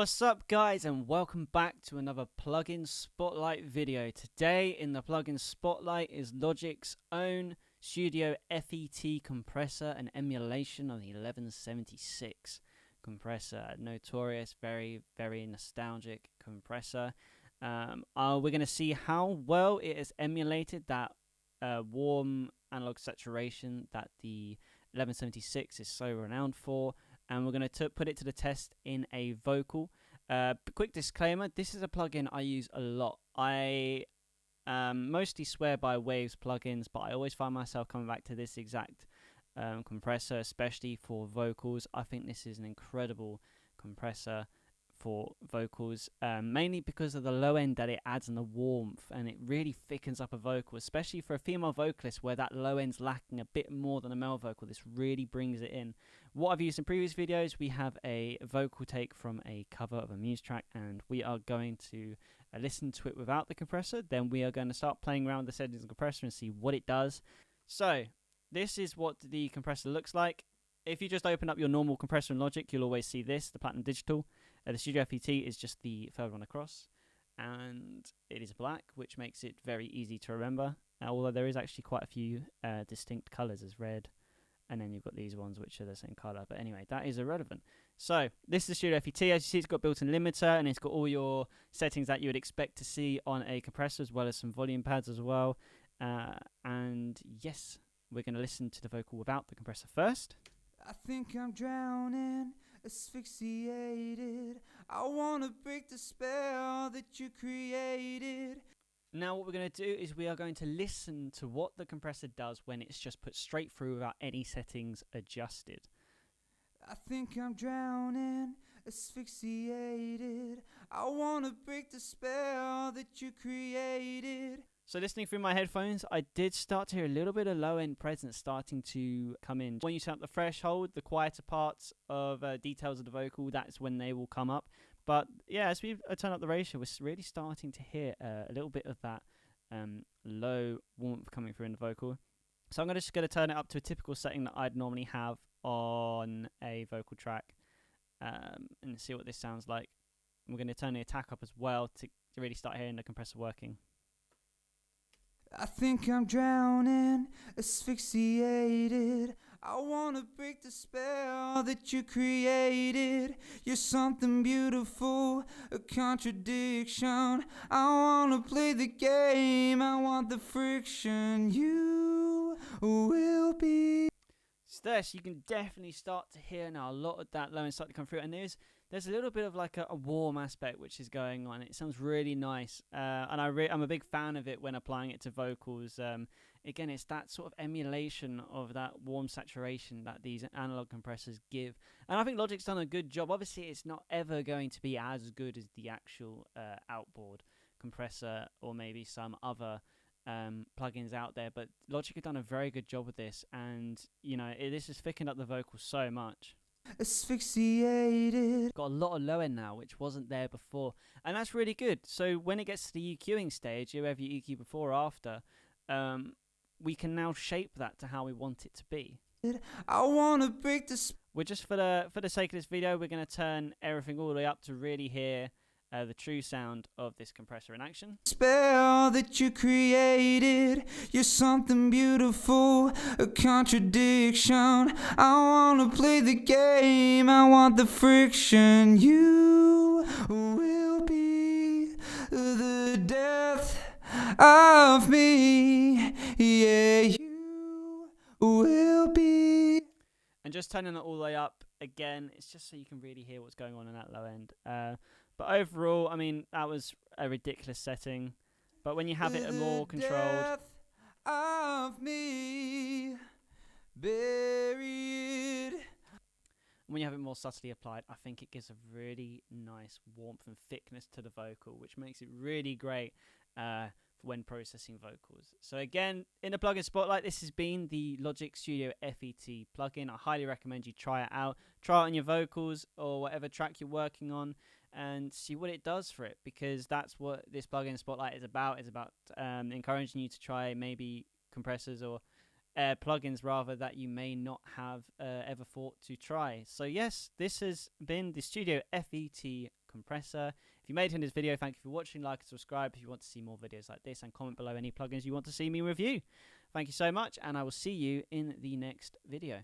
What's up guys, and welcome back to another plugin spotlight video. Today in the plugin spotlight is Logic's own Studio FET Compressor, an emulation of the 1176 compressor. A notorious, very nostalgic compressor. We're going to see how well it has emulated that warm analog saturation that the 1176 is so renowned for. And we're going to put it to the test in a vocal. Quick disclaimer, this is a plugin I use a lot. I mostly swear by Waves plugins, but I always find myself coming back to this exact compressor, especially for vocals. I think this is an incredible compressor for vocals, mainly because of the low end that it adds and the warmth, and it really thickens up a vocal, especially for a female vocalist where that low end's lacking a bit more than a male vocal. This really brings it in. What I've used in previous videos, we have a vocal take from a cover of a Muse track, and we are going to listen to it without the compressor. Then we are going to start playing around with the settings of the compressor and see what it does. So this is what the compressor looks like. If you just open up your normal compressor in Logic, you'll always see this, the Platinum Digital. The Studio FET is just the third one across, and it is black, which makes it very easy to remember, although there is actually quite a few distinct colours as red, and then you've got these ones which are the same colour, but anyway, that is irrelevant. So this is the Studio FET. As you see, it's got built-in limiter, and it's got all your settings that you would expect to see on a compressor, as well as some volume pads as well. And yes, we're going to listen to the vocal without the compressor first. I think I'm drowning, asphyxiated. I wanna break the spell that you created. Now what we're going to do is we are going to listen to what the compressor does when it's just put straight through without any settings adjusted. I think I'm drowning, asphyxiated. I wanna break the spell that you created. So listening through my headphones, I did start to hear a little bit of low-end presence starting to come in. When you turn up the threshold, the quieter parts of details of the vocal, that's when they will come up. But yeah, as we turn up the ratio, we're really starting to hear a little bit of that low warmth coming through in the vocal. So I'm just going to turn it up to a typical setting that I'd normally have on a vocal track and see what this sounds like. And we're going to turn the attack up as well to really start hearing the compressor working. I think I'm drowning, asphyxiated. I wanna break the spell that you created. You're something beautiful, a contradiction. I wanna play the game, I want the friction. You will be. So there, so you can definitely start to hear now a lot of that low end start to come through, and there's a little bit of like a warm aspect which is going on. It sounds really nice, and I'm a big fan of it when applying it to vocals. Again, it's that sort of emulation of that warm saturation that these analog compressors give, and I think Logic's done a good job. Obviously, it's not ever going to be as good as the actual outboard compressor or maybe some other plugins out there, but Logic have done a very good job with this, and you know, this has thickened up the vocals so much. Asphyxiated. Got a lot of low end now, which wasn't there before, and that's really good. So when it gets to the EQing stage, whether you EQ before or after, we can now shape that to how we want it to be. I wanna break the. We're just for the sake of this video, we're going to turn everything all the way up to really hear the true sound of this compressor in action. Spell that you created. You're something beautiful, a contradiction. I wanna play the game, I want the friction. You will be the death of me. Yeah, you will be. And just turning it all the way up again, it's just so you can really hear what's going on in that low end. But overall, I mean, that was a ridiculous setting. But when you have it more controlled, death of me, buried. when you have it more subtly applied, I think it gives a really nice warmth and thickness to the vocal, which makes it really great for when processing vocals. So again, in the plugin spotlight, this has been the Logic Studio FET plugin. I highly recommend you try it out. Try it on your vocals or whatever track you're working on, and see what it does for it, because that's what this plugin spotlight is about. It's about encouraging you to try maybe compressors or plugins rather that you may not have ever thought to try. So yes, this has been the Studio FET Compressor. If you made it in this video, thank you for watching. Like and subscribe if you want to see more videos like this, and comment below any plugins you want to see me review. Thank you so much, and I will see you in the next video.